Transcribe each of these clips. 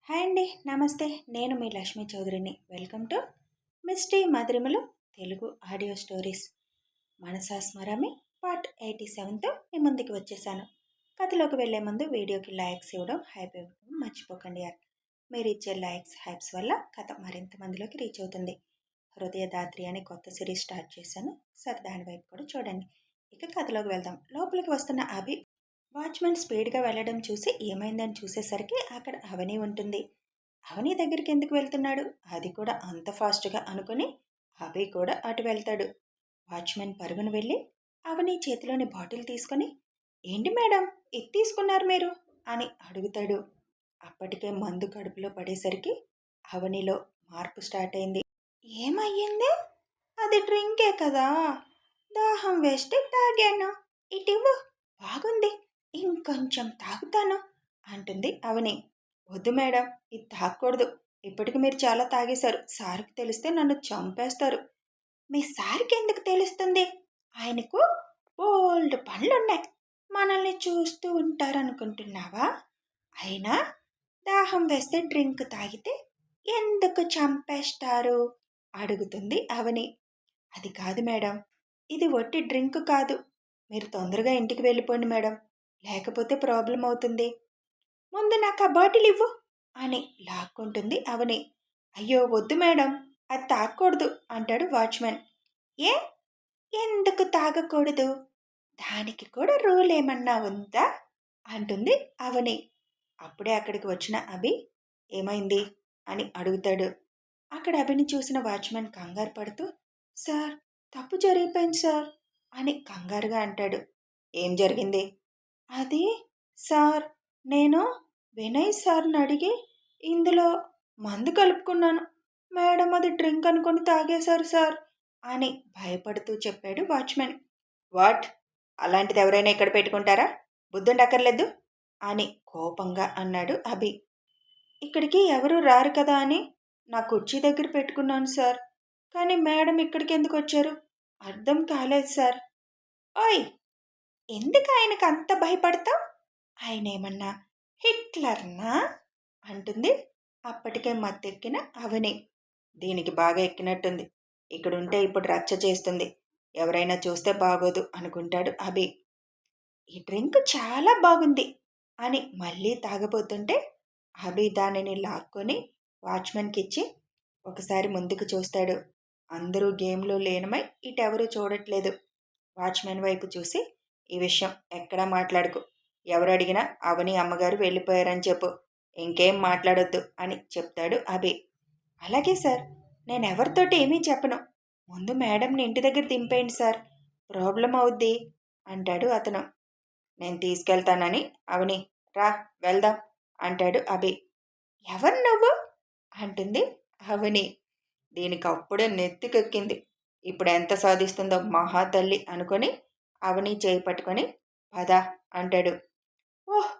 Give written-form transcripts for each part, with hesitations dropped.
Hi అండి. నమస్తే. నేను మీ లక్ష్మీ చౌదరిని. వెల్కమ్ టు మిస్టీ మధురిమలు తెలుగు ఆడియో స్టోరీస్. మనసా స్మరామి పార్ట్ 87తో మీ ముందుకు వచ్చేసాను. కథలోకి వెళ్లే ముందు వీడియోకి లైక్స్ ఇవ్వడం, హైప్ ఇవ్వడం మర్చిపోకండి యార్. మీరు ఇచ్చే లైక్స్, హైప్స్ వల్ల కథ మరింత మందిలోకి రీచ్ అవుతుంది. హృదయదాత్రి అనే కొత్త సిరీస్ స్టార్ట్ చేశాను. సరే దాని వైపు కూడా చూడండి. ఇక కథలోకి వెళ్దాం. లోపలికి వస్తున్న అభి వాచ్మెన్ స్పీడ్గా వెళ్ళడం చూసి ఏమైందని చూసేసరికి అక్కడ అవని ఉంటుంది. అవని దగ్గరికి ఎందుకు వెళ్తున్నాడు, అది కూడా అంత ఫాస్ట్గా అనుకుని అభి కూడా అటు వెళ్తాడు. వాచ్మెన్ పరుగున వెళ్ళి అవని చేతిలోని బాటిల్ తీసుకొని, ఏంటి మేడం ఇది తీసుకున్నారు మీరు అని అడుగుతాడు. అప్పటికే మందు కడుపులో పడేసరికి అవనిలో మార్పు స్టార్ట్ అయింది. ఏమయ్యింది? అది డ్రింకే కదా, దాహం వేస్తే తాగాను, ఇటివ్వు, బాగుంది, ఇంకొంచెం తాగుతాను అంటుంది అవని. వద్దు మేడం, ఇది తాగకూడదు. ఇప్పటికి మీరు చాలా తాగేశారు. సార్కి తెలిస్తే నన్ను చంపేస్తారు. మీ సార్కి ఎందుకు తెలుస్తుంది? ఆయనకు బోల్డ్ పనులున్నాయి. మనల్ని చూస్తూ ఉంటారనుకుంటున్నావా? అయినా దాహం వేస్తే డ్రింక్ తాగితే ఎందుకు చంపేస్తారు అడుగుతుంది అవని. అది కాదు మేడం, ఇది ఒట్టి డ్రింక్ కాదు. మీరు తొందరగా ఇంటికి వెళ్ళిపోండి మేడం, లేకపోతే ప్రాబ్లం అవుతుంది. ముందు నాకు ఆ బాటిల్ ఇవ్వు అని లాక్కుంటుంది అవని. అయ్యో వద్దు మేడం, అది తాగకూడదు అంటాడు వాచ్మెన్. ఏ, ఎందుకు తాగకూడదు? దానికి కూడా రూల్ ఏమన్నా ఉందా అంటుంది అవని. అప్పుడే అక్కడికి వచ్చిన అభి ఏమైంది అని అడుగుతాడు. అక్కడ అభిని చూసిన వాచ్మెన్ కంగారు పడుతూ, సార్ తప్పు జరిగిపోయింది సార్ అని కంగారుగా అంటాడు. ఏం జరిగింది? అది సార్, నేను వినయ్ సార్ని అడిగి ఇందులో మందు కలుపుకున్నాను. మేడం అది డ్రింక్ అనుకొని తాగేశారు సార్ అని భయపడుతూ చెప్పాడు వాచ్మెన్. వాట్? అలాంటిది ఎవరైనా ఇక్కడ పెట్టుకుంటారా? బుద్ధుండక్కర్లేదు అని కోపంగా అన్నాడు అభి. ఇక్కడికి ఎవరు రారు కదా అని నా కుర్చీ దగ్గర పెట్టుకున్నాను సార్. కానీ మేడం ఇక్కడికి ఎందుకు వచ్చారు అర్థం కాలేదు సార్. ఓయ్, ఎందుకు ఆయనకు అంత భయపడతావు? ఆయన ఏమన్నా హిట్లర్నా అంటుంది అప్పటికే మత్తెక్కిన అవని. దీనికి బాగా ఎక్కినట్టుంది. ఇక్కడుంటే ఇప్పుడు రచ్చ చేస్తుంది. ఎవరైనా చూస్తే బాగోదు అనుకుంటాడు అభి. ఈ డ్రింక్ చాలా బాగుంది అని మళ్ళీ తాగబోతుంటే అభి దానిని లాక్కొని వాచ్మెన్కి ఇచ్చి ఒకసారి ముందుకు చూస్తాడు. అందరూ గేమ్లో లీనమై ఇటెవరూ చూడట్లేదు. వాచ్మెన్ వైపు చూసి, ఈ విషయం ఎక్కడా మాట్లాడుకు. ఎవరు అడిగినా అవని అమ్మగారు వెళ్ళిపోయారని చెప్పు. ఇంకేం మాట్లాడొద్దు అని చెప్తాడు అభి. అలాగే సార్, నేను ఎవరితోటి ఏమీ చెప్పను. ముందు మేడంని ఇంటి దగ్గర దింపేయండి సార్, ప్రాబ్లం అవుద్ది అంటాడు అతను. నేను తీసుకెళ్తానని అవని, రా వెళ్దాం అంటాడు అభి. ఎవరు నువ్వు అంటుంది అవని. దీనికి అప్పుడే నెత్తికెక్కింది. ఇప్పుడు ఎంత సాధిస్తుందో మహాతల్లి అనుకొని అవని చేయి పట్టుకొని పద అంటాడు. ఓహ్,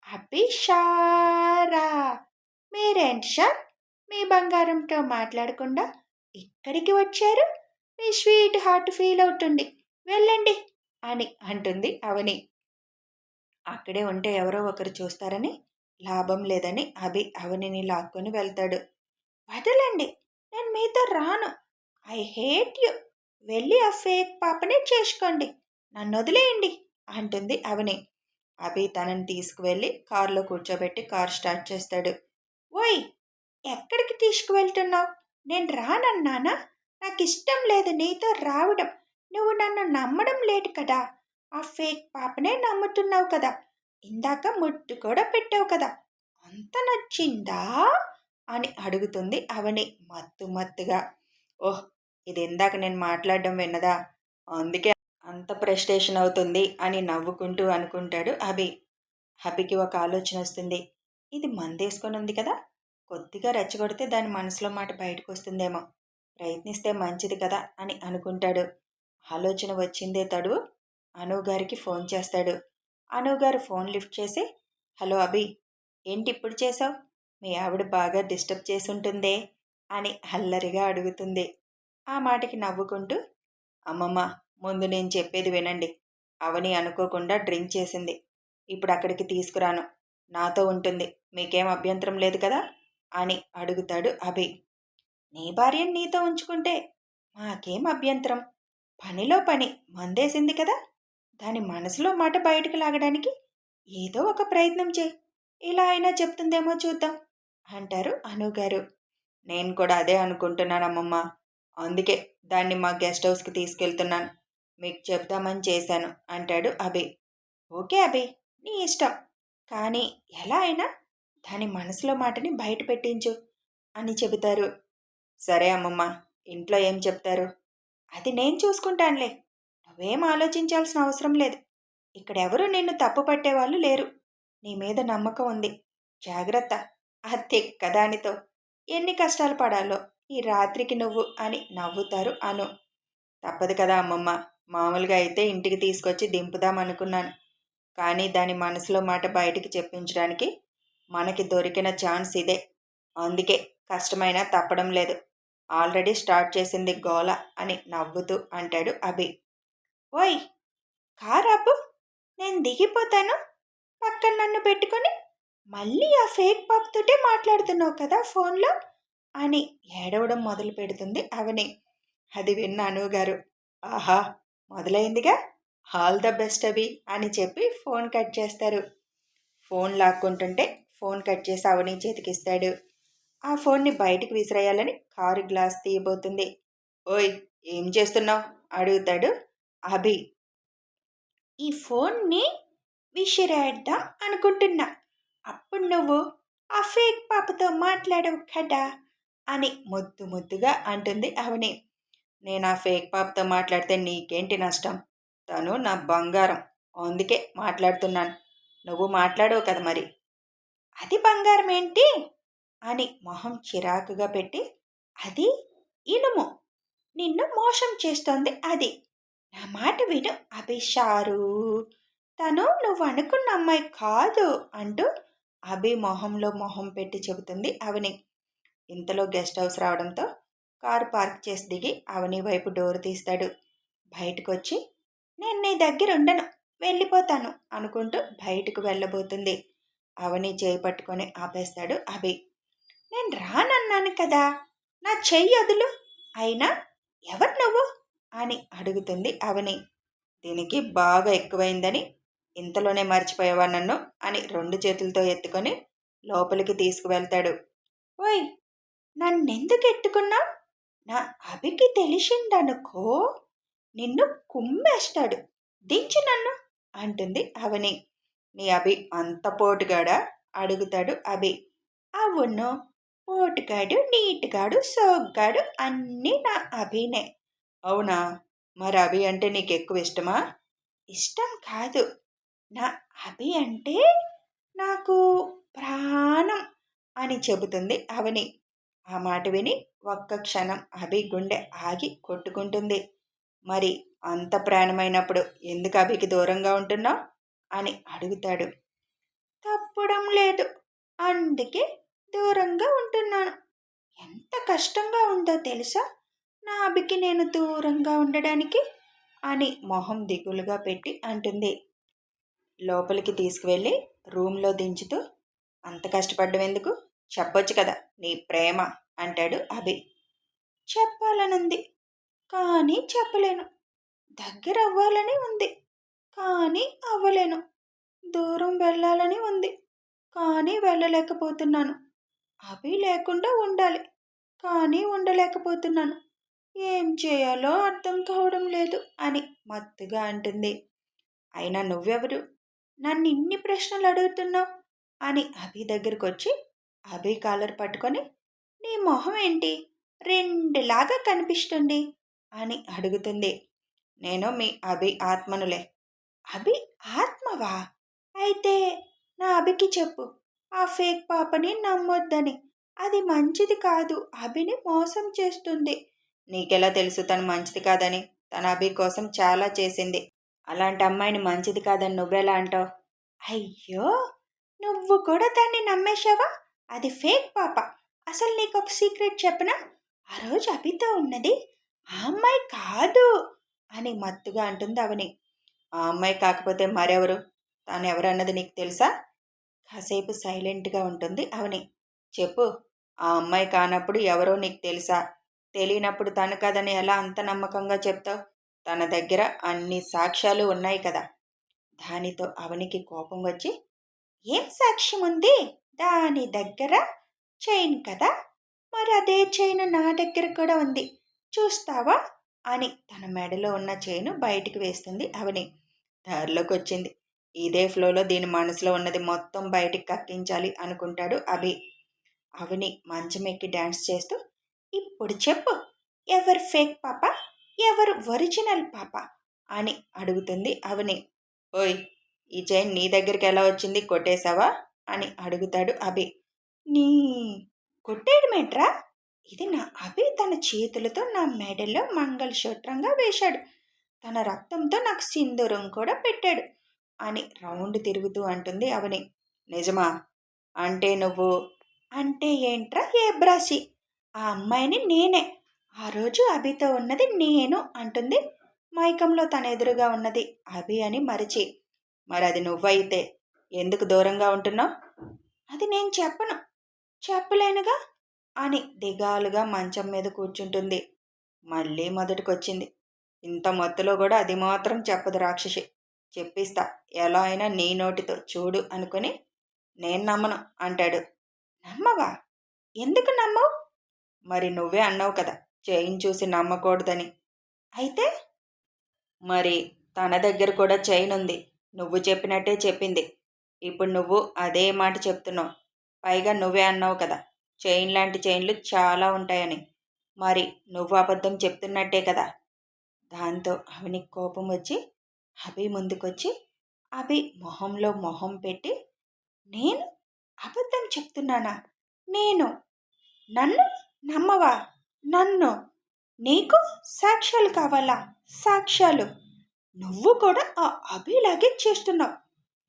అభిషారా, మీరేంటి సార్ మీ బంగారంతో మాట్లాడకుండా ఇక్కడికి వచ్చారు? మీ స్వీట్ హార్ట్ ఫీల్ అవుతుంది, వెళ్ళండి అని అంటుంది అవని. అక్కడే ఉంటే ఎవరో ఒకరు చూస్తారని, లాభం లేదని అభి అవనిని లాక్కొని వెళ్తాడు. వదలండి, నేను మీతో రాను. I hate you. వెళ్ళి ఆ ఫేక్ పాపనే చేసుకోండి, నన్ను వదిలేయండి అంటుంది అవని. అభి తనని తీసుకువెళ్ళి కారులో కూర్చోబెట్టి కారు స్టార్ట్ చేస్తాడు. ఓయ్, ఎక్కడికి తీసుకువెళ్తున్నావు? నేను రానన్నానా? నాకు ఇష్టం లేదు నీతో రావడం. నువ్వు నన్ను నమ్మడం లేదు కదా. ఆ ఫేక్ పాపనే నమ్ముతున్నావు కదా. ఇందాక ముట్టు కూడా పెట్టావు కదా. అంత నచ్చిందా అని అడుగుతుంది అవని మత్తు మత్తుగా. ఓహ్, ఇది ఇందాక నేను మాట్లాడడం విన్నదా, అందుకే అంత ప్రెస్టేషన్ అవుతుంది అని నవ్వుకుంటూ అనుకుంటాడు అభి. అభికి ఒక ఆలోచన వస్తుంది. ఇది మందేసుకొని ఉంది కదా, కొద్దిగా రెచ్చగొడితే దాని మనసులో మాట బయటకు వస్తుందేమో, ప్రయత్నిస్తే మంచిది కదా అని అనుకుంటాడు. ఆలోచన వచ్చిందే తడు అనుగారికి ఫోన్ చేస్తాడు. అనుగారు ఫోన్ లిఫ్ట్ చేసి, హలో అభి, ఏంటి ఇప్పుడు చేసావు? మీ ఆవిడ బాగా డిస్టర్బ్ చేసుంటుందే అని అల్లరిగా అడుగుతుంది. ఆ మాటకి నవ్వుకుంటూ, అమ్మమ్మ, ముందు నేను చెప్పేది వినండి. అవని అనుకోకుండా డ్రింక్ చేసింది. ఇప్పుడు అక్కడికి తీసుకురాను. నాతో ఉంటుంది. మీకేం అభ్యంతరం లేదు కదా అని అడుగుతాడు అభి. నీ భార్యని నీతో ఉంచుకుంటే మాకేం అభ్యంతరం? పనిలో పని మందేసింది కదా, దాని మనసులో మాట బయటకు లాగడానికి ఏదో ఒక ప్రయత్నం చేయి. ఇలా అయినా చెప్తుందేమో చూద్దాం అంటారు అనుగారు. నేను కూడా అదే అనుకుంటున్నానమ్మమ్మ. అందుకే దాన్ని మా గెస్ట్ హౌస్కి తీసుకెళ్తున్నాను. మీకు చెప్దామని చేశాను అంటాడు అభి. ఓకే అభి, నీ ఇష్టం. కానీ ఎలా అయినా దాని మనసులో మాటని బయట పెట్టించు అని చెబుతారు. సరే అమ్మమ్మ, ఇంట్లో ఏం చెప్తారు? అది నేను చూసుకుంటానులే. నువ్వేం ఆలోచించాల్సిన అవసరం లేదు. ఇక్కడెవరూ నిన్ను తప్పు పట్టేవాళ్ళు లేరు. నీ మీద నమ్మకం ఉంది. జాగ్రత్త ఆ తిక్కదానితో. ఎన్ని కష్టాలు పడాలో ఈ రాత్రికి నువ్వు అని నవ్వుతారు అను. తప్పదు కదా అమ్మమ్మ. మామూలుగా అయితే ఇంటికి తీసుకొచ్చి దింపుదామనుకున్నాను. కానీ దాని మనసులో మాట బయటికి చెప్పించడానికి మనకి దొరికిన ఛాన్స్ ఇదే. అందుకే కష్టమైనా తప్పడం లేదు. ఆల్రెడీ స్టార్ట్ చేసింది గోల అని నవ్వుతూ అంటాడు అభి. ఓయ్, కారాపు, నేను దిగిపోతాను. పక్కన నన్ను పెట్టుకొని మళ్ళీ ఆ ఫేక్ పాపతోటే మాట్లాడుతున్నావు కదా ఫోన్లో అని ఏడవడం మొదలు పెడుతుంది అవని. అది విన్న అనుగారు, ఆహా, మొదలైందిగా, ఆల్ ద బెస్ట్ అభి అని చెప్పి ఫోన్ కట్ చేస్తారు. ఫోన్ లాక్కుంటుంటే ఫోన్ కట్ చేసి అవని చేతికిస్తాడు. ఆ ఫోన్ని బయటికి విసిరేయాలని కారు గ్లాస్ తీయబోతుంది. ఓయ్, ఏం చేస్తున్నావు అడుగుతాడు అభి. ఈ ఫోన్ని విసిరేద్దాం అనుకుంటున్నా. అప్పుడు నువ్వు ఆ ఫేక్ పాపతో మాట్లాడవు కదా అని ముద్దు ముద్దుగా అంటుంది అవని. నేను ఆ ఫేక్ పాపతో మాట్లాడితే నీకేంటి నష్టం? తను నా బంగారం, అందుకే మాట్లాడుతున్నాను. నువ్వు మాట్లాడవు కదా మరి. అది బంగారం ఏంటి అని మొహం చిరాకుగా పెట్టి, అది ఇనుము, నిన్ను మోసం చేస్తోంది అది. నా మాట విను అభిషారు. తను నువ్వు అనుకున్న అమ్మాయి కాదు అంటూ అభి మొహంలో మొహం పెట్టి చెబుతుంది అవని. ఇంతలో గెస్ట్ హౌస్ రావడంతో కారు పార్క్ చేసి దిగి అవని వైపు డోర్ తీస్తాడు. బయటకు వచ్చి, నేను నీ దగ్గర ఉండను, వెళ్ళిపోతాను అనుకుంటూ బయటకు వెళ్ళబోతుంది. అవని చేయి పట్టుకొని ఆపేస్తాడు అభి. నేను రానన్నాను కదా, నా చెయ్యి వదులు. అయినా ఎవరు నువ్వు అని అడుగుతుంది అవని. దీనికి బాగా ఎక్కువైందని ఇంతలోనే మర్చిపోయావా నన్ను అని 2 చేతులతో ఎత్తుకొని లోపలికి తీసుకువెళ్తాడు. ఓయ్, నన్నెందుకు ఎత్తుకున్నావు? నా అభికి తెలిసిందనుకో, నిన్ను కుమ్మేస్తాడు. దించు నన్ను అంటుంది అవని. నీ అభి అంత పోటుగాడా అడుగుతాడు అభి. అవును, పోటుగాడు, నీటుగాడు, సోగ్గాడు అన్నీ నా అభినే. అవునా? మరి అభి అంటే నీకు ఎక్కువ ఇష్టమా? ఇష్టం కాదు, నా అభి అంటే నాకు ప్రాణం అని చెబుతుంది అవని. ఆ మాట విని ఒక్క క్షణం అభి గుండె ఆగి కొట్టుకుంటుంది. మరి అంత ప్రాణమైనప్పుడు ఎందుకు అభికి దూరంగా ఉంటున్నావు అని అడుగుతాడు. తప్పడం లేదు, అందుకే దూరంగా ఉంటున్నాను. ఎంత కష్టంగా ఉందో తెలుసా నా అభికి నేను దూరంగా ఉండడానికి అని మొహం దిగులుగా పెట్టి అంటుంది. లోపలికి తీసుకువెళ్ళి రూమ్లో దించుతూ, అంత కష్టపడ్డం ఎందుకు, చెప్పొచ్చు కదా నీ ప్రేమ అంటాడు అభి. చెప్పాలనుంది కానీ చెప్పలేను. దగ్గర అవ్వాలని ఉంది కానీ అవ్వలేను. దూరం వెళ్ళాలని ఉంది కానీ వెళ్ళలేకపోతున్నాను. అభి లేకుండా ఉండాలి కానీ ఉండలేకపోతున్నాను. ఏం చేయాలో అర్థం కావడం లేదు అని మత్తుగా అంటుంది. అయినా నువ్వెవరు, నన్ను ఇన్ని ప్రశ్నలు అడుగుతున్నావు అని అభి దగ్గరకు వచ్చి అభి కాలర్ పట్టుకొని, నీ మొహం ఏంటి రెండులాగా కనిపిస్తుంది అని అడుగుతుంది. నేను మీ అభి ఆత్మనులే. అభి ఆత్మవా? అయితే నా అభికి చెప్పు, ఆ ఫేక్ పాపని నమ్మొద్దని. అది మంచిది కాదు, అభిని మోసం చేస్తుంది. నీకెలా తెలుసు తను మంచిది కాదని? తన అభి కోసం చాలా చేసింది. అలాంటి అమ్మాయిని మంచిది కాదని నువ్వెలా అంటావు? అయ్యో, నువ్వు కూడా దాన్ని నమ్మేశావా? అది ఫేక్ పాప. అసలు నీకు ఒక సీక్రెట్ చెప్పనా? ఆ రోజు అభితో ఉన్నది ఆ అమ్మాయి కాదు అని మత్తుగా అంటుంది అవని. ఆ అమ్మాయి కాకపోతే మరెవరు? తాను ఎవరన్నది నీకు తెలుసా? కాసేపు సైలెంట్గా ఉంటుంది అవని. చెప్పు, ఆ అమ్మాయి కానప్పుడు ఎవరో నీకు తెలుసా? తెలియనప్పుడు తను కదని ఎలా అంత నమ్మకంగా చెప్తావు? తన దగ్గర అన్ని సాక్ష్యాలు ఉన్నాయి కదా. దానితో అవనికి కోపం వచ్చి, ఏం సాక్ష్యం ఉంది దాని దగ్గర? చైన్ కదా, మరి అదే చైన్ నా దగ్గర కూడా ఉంది, చూస్తావా అని తన మెడలో ఉన్న చైను బయటికి వేస్తుంది అవని. దారిలోకి వచ్చింది. ఇదే ఫ్లోలో దీని మనసులో ఉన్నది మొత్తం బయటికి కక్కించాలి అనుకుంటాడు అభి. అవని మంచం ఎక్కి డ్యాన్స్ చేస్తూ, ఇప్పుడు చెప్పు, ఎవరు ఫేక్ పాప, ఎవరు ఒరిజినల్ పాప అని అడుగుతుంది అవని. ఓయ్, ఈ చైన్ నీ దగ్గరికి ఎలా వచ్చింది, కొట్టేశావా అని అడుగుతాడు అభి. నీ కొట్టేయడమేంట్రా, ఇది నా అభి తన చేతులతో నా మెడలో మంగళసూత్రంగా వేశాడు, తన రక్తంతో నాకు సింధూరం కూడా పెట్టాడు అని రౌండ్ తిరుగుతూ అంటుంది అవని. నిజమా? అంటే నువ్వు, అంటే ఏంట్రా ఏ బ్రాసి, ఆ అమ్మాయిని నేనే, ఆ రోజు అభితో ఉన్నది నేను అంటుంది మైకంలో తన ఎదురుగా ఉన్నది అభి అని మరిచి. మరి అది నువ్వైతే ఎందుకు దూరంగా ఉంటున్నావు? అది నేను చెప్పను, చెప్పలేనుగా అని దిగాలుగా మంచం మీద కూర్చుంటుంది. మళ్ళీ మొదటికొచ్చింది. ఇంత మత్తులో కూడా అది మాత్రం చెప్పదు రాక్షసి. చెప్పిస్తా, ఎలా అయినా నీ నోటితో చూడు అనుకుని. నేను నమ్మను అంటాడు. నమ్మవా? ఎందుకు నమ్మవు? మరి నువ్వే అన్నావు కదా చైన్ చూసి నమ్మకూడదని. అయితే మరి తన దగ్గర కూడా చైన్ ఉంది, నువ్వు చెప్పినట్టే చెప్పింది. ఇప్పుడు నువ్వు అదే మాట చెప్తున్నావు. పైగా నువ్వే అన్నావు కదా చైన్ లాంటి చైన్లు చాలా ఉంటాయని. మరి నువ్వు అబద్ధం చెప్తున్నట్టే కదా. దాంతో అవనికి కోపం వచ్చి అభి ముందుకొచ్చి అభి మొహంలో మొహం పెట్టి, నేను అబద్ధం చెప్తున్నానా? నేను? నన్ను నమ్మవా? నన్ను? నీకు సాక్ష్యాలు కావాలా? సాక్ష్యాలు? నువ్వు కూడా ఆ అభిలాగే చేస్తున్నావు,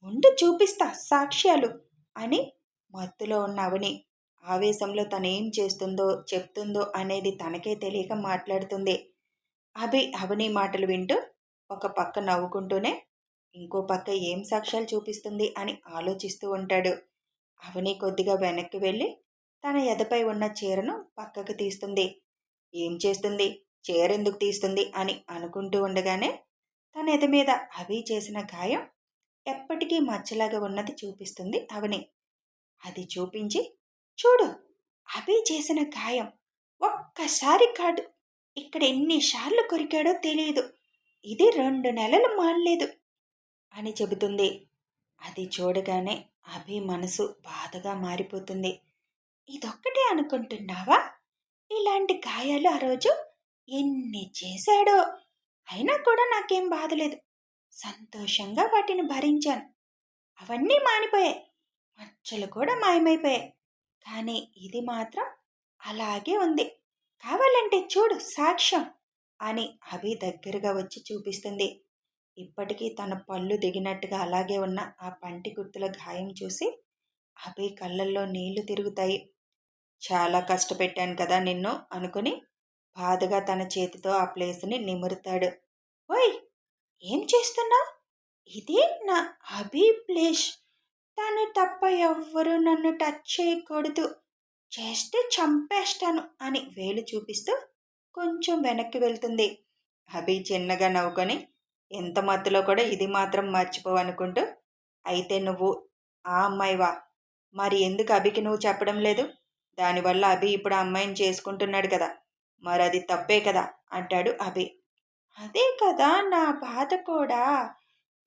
ఉండు చూపిస్తా సాక్ష్యాలు అని మత్తులో ఉన్న అవని ఆవేశంలో తనేం చేస్తుందో చెప్తుందో అనేది తనకే తెలియక మాట్లాడుతుంది. అవని మాటలు వింటూ ఒక పక్క నవ్వుకుంటూనే ఇంకో పక్క ఏం సాక్ష్యాలు చూపిస్తుంది అని ఆలోచిస్తూ ఉంటాడు. అవని కొద్దిగా వెనక్కి వెళ్ళి తన ఎదపై ఉన్న చీరను పక్కకు తీస్తుంది. ఏం చేస్తుంది, చీర ఎందుకు తీస్తుంది అని అనుకుంటూ ఉండగానే తన ఎద మీద అభి చేసిన గాయం ఎప్పటికీ మచ్చలాగా ఉన్నది చూపిస్తుంది అవని. అది చూపించి, చూడు, అభి చేసిన గాయం ఒక్కసారి కాదు, ఇక్కడ ఎన్నిసార్లు కొరికాడో తెలియదు, ఇది 2 నెలలు మానలేదు అని చెబుతుంది. అది చూడగానే అభి మనసు బాధగా మారిపోతుంది. ఇదొక్కటే అనుకుంటున్నావా? ఇలాంటి గాయాలు ఆ రోజు ఎన్ని చేశాడో, అయినా కూడా నాకేం బాధలేదు, సంతోషంగా వాటిని భరించాను. అవన్నీ మానిపోయాయి, మచ్చలు కూడా మాయమైపోయాయి, కానీ ఇది మాత్రం అలాగే ఉంది, కావాలంటే చూడు సాక్ష్యం అని అభి దగ్గరగా వచ్చి చూపిస్తుంది. ఇప్పటికీ తన పళ్ళు దిగినట్టుగా అలాగే ఉన్న ఆ పంటి గుర్తుల గాయం చూసి అభి కళ్ళల్లో నీళ్లు తిరుగుతాయి. చాలా కష్టపెట్టాను కదా నిన్ను అనుకుని బాధగా తన చేతితో ఆ ప్లేస్ని నిమురుతాడు. ఓయ్, ఏం చేస్తున్నావు? ఇది నా అభి ప్లేస్, తను తప్ప ఎవ్వరూ నన్ను టచ్ చేయకూడదు, చేస్తే చంపేస్తాను అని వేలు చూపిస్తూ కొంచెం వెనక్కి వెళ్తుంది. అభి చిన్నగా నవ్వుకొని, ఎంత మత్తులో కూడా ఇది మాత్రం మర్చిపోవనుకుంటూ, అయితే నువ్వు ఆ అమ్మాయివా? మరి ఎందుకు అభికి నువ్వు చెప్పడం లేదు? దానివల్ల అభి ఇప్పుడు ఆ అమ్మాయిని చేసుకుంటున్నాడు కదా, మరి అది తప్పే కదా అంటాడు అభి. అదే కదా నా బాధ కూడా,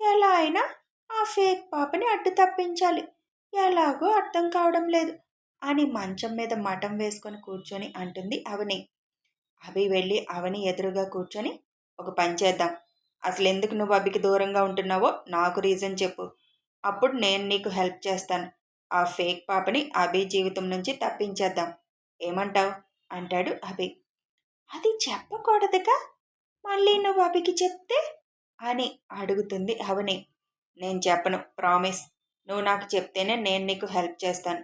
ఎలా అయినా ఆ ఫేక్ పాపని అడ్డు తప్పించాలి, ఎలాగో అర్థం కావడం లేదు అని మంచం మీద మఠం వేసుకొని కూర్చొని అంటుంది అవని. అభి వెళ్ళి అవని ఎదురుగా కూర్చొని, ఒక పని చేద్దాం, అసలు ఎందుకు నువ్వు అభికి దూరంగా ఉంటున్నావో నాకు రీజన్ చెప్పు, అప్పుడు నేను నీకు హెల్ప్ చేస్తాను, ఆ ఫేక్ పాపని అభి జీవితం నుంచి తప్పించేద్దాం, ఏమంటావు అంటాడు అభి. అది చెప్పకూడదుగా, మళ్ళీ నువ్వు అభికి చెప్తే అని అడుగుతుంది అవని. నేను చెప్పను, ప్రామిస్, నువ్వు నాకు చెప్తేనే నేను నీకు హెల్ప్ చేస్తాను.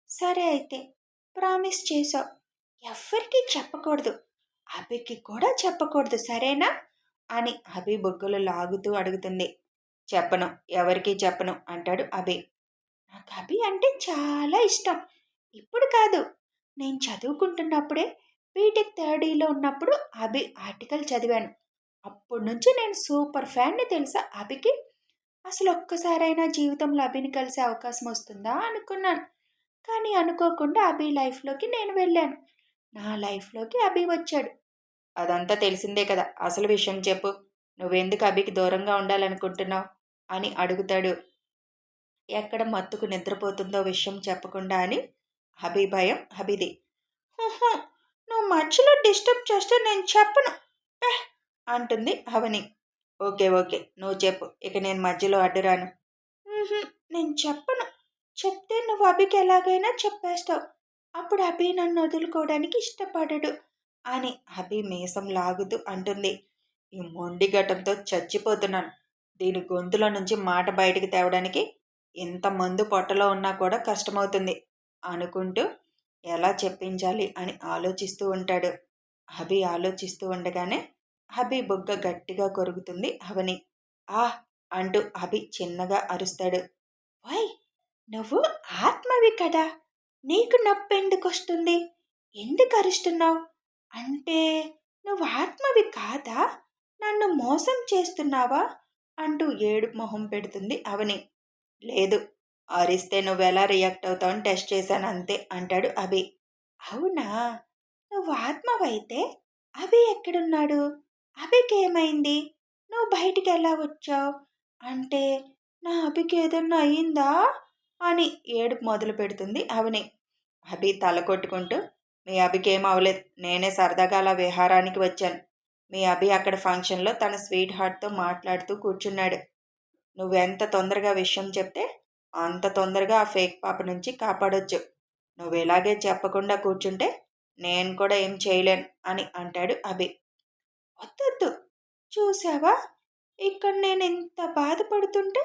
సరే అయితే, ప్రామిస్ చేసావు, ఎవ్వరికీ చెప్పకూడదు, అభికి కూడా చెప్పకూడదు సరేనా అని అభి బొగ్గలు లాగుతూ అడుగుతుంది. చెప్పను, ఎవరికీ చెప్పను అంటాడు అభి. నాకు అభి అంటే చాలా ఇష్టం. ఇప్పుడు కాదు, నేను చదువుకుంటున్నప్పుడే బీటెక్ థర్డ్ ఇయర్‌లో ఉన్నప్పుడు అభి ఆర్టికల్ చదివాను. అప్పటి నుంచి నేను సూపర్ ఫ్యాన్‌ని తెలుసా అభికి. అసలు ఒక్కసారైనా జీవితంలో అభిని కలిసే అవకాశం వస్తుందా అనుకున్నాను. కానీ అనుకోకుండా అభి లైఫ్‌లోకి నేను వెళ్ళాను. నా లైఫ్‌లోకి అభి వచ్చాడు. అదంతా తెలిసిందే కదా! అసలు విషయం చెప్పు. నువ్వెందుకు అభికి దూరంగా ఉండాలనుకుంటున్నావు? అని అడుగుతాడు. ఎక్కడ మత్తుకు నిద్రపోతుందో విషయం చెప్పకుండా అని అభి భయం అభిది. "హుహు, నువ్వు మధ్యలో డిస్టర్బ్ చేస్తే నేను చెప్పను పెహ్" అంటుంది అవని. ఓకే ఓకే, నువ్వు చెప్పు, ఇక నేను మధ్యలో అడ్డురాను. "ఉహుం, నేను చెప్పను. చెప్తే నువ్వు అభికి ఎలాగైనా చెప్పేస్తావు. అప్పుడు అభి నన్ను వదులుకోవడానికి ఇష్టపడడు" అని అభి మీసం లాగుతూ అంటుంది. ఈ మొండి ఘటంతో చచ్చిపోతున్నాను. దీని గొంతులో నుంచి మాట బయటికి తేవడానికి ఇంత మందు పొట్టలో ఉన్నా కూడా కష్టమవుతుంది అనుకుంటూ ఎలా చెప్పించాలి అని ఆలోచిస్తూ ఉంటాడు. అభి ఆలోచిస్తూ ఉండగానే అభి బుగ్గ గట్టిగా కొరుకుతుంది అవని. ఆహ్ అంటూ అభి చిన్నగా అరుస్తాడు. వై, నువ్వు ఆత్మవి కదా, నీకు నొప్పెందుకొస్తుంది? ఎందుకు అరుస్తున్నావు? అంటే నువ్వు ఆత్మవి కాదా? నన్ను మోసం చేస్తున్నావా? అంటూ ఏడుపు మొహం పెడుతుంది అవని. లేదు, అరిస్తే నువ్వెలా రియాక్ట్ అవుతావని టెస్ట్ చేశాను అంతే అంటాడు అభి. అవునా, నువ్వు ఆత్మవైతే అభి ఎక్కడున్నాడు? అభికేమైంది? నువ్వు బయటికి ఎలా వచ్చావు? అంటే నా అభికి ఏదన్నా అయ్యిందా అని ఏడుపు మొదలు పెడుతుంది అవని. అభి తల కొట్టుకుంటూ, మీ అభికేం అవలేదు, నేనే సరదాగా అలా విహారానికి వచ్చాను. మీ అభి అక్కడ ఫంక్షన్లో తన స్వీట్ హార్ట్తో మాట్లాడుతూ కూర్చున్నాడు. నువ్వెంత తొందరగా విషయం చెప్తే అంత తొందరగా ఆ ఫేక్ పాప నుంచి కాపాడొచ్చు. నువ్వు ఇలాగే చెప్పకుండా కూర్చుంటే నేను కూడా ఏం చేయలేను అని అంటాడు అభి. వద్దొద్దు, చూసావా, ఇక్కడ నేను ఎంత బాధపడుతుంటే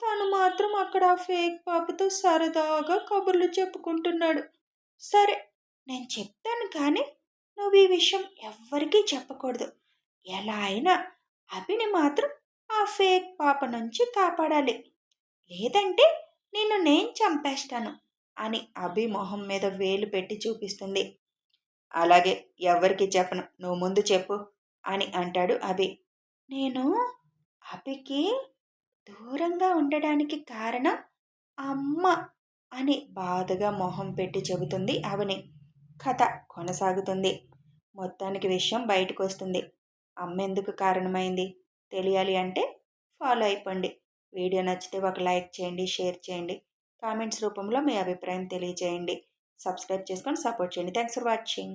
తను మాత్రం అక్కడ ఆ ఫేక్ పాపతో సరదాగా కబుర్లు చెప్పుకుంటున్నాడు. సరే, నేను చెప్తాను కానీ నువ్వు ఈ విషయం ఎవ్వరికీ చెప్పకూడదు. ఎలా అయినా అభిని మాత్రం ఆ ఫేక్ పాప నుంచి కాపాడాలి. లేదంటే నిన్ను నేను చంపేస్తాను అని అభి మొహం మీద వేలు పెట్టి చూపిస్తుంది. అలాగే, ఎవ్వరికీ చెప్పను, నువ్వు ముందు చెప్పు అని అంటాడు అభి. నేను అభికి దూరంగా ఉండడానికి కారణం అమ్మ అని బాధగా మొహం పెట్టి చెబుతుంది అవని. కథ కొనసాగుతుంది. మొత్తానికి విషయం బయటకు వస్తుంది. అమ్మ ఎందుకు కారణమైంది తెలియాలి అంటే ఫాలో అయిపోండి. వీడియో నచ్చితే ఒక లైక్ చేయండి, షేర్ చేయండి, కామెంట్స్ రూపంలో మీ అభిప్రాయం తెలియజేయండి. సబ్స్క్రైబ్ చేసుకొని సపోర్ట్ చేయండి. Thanks for watching.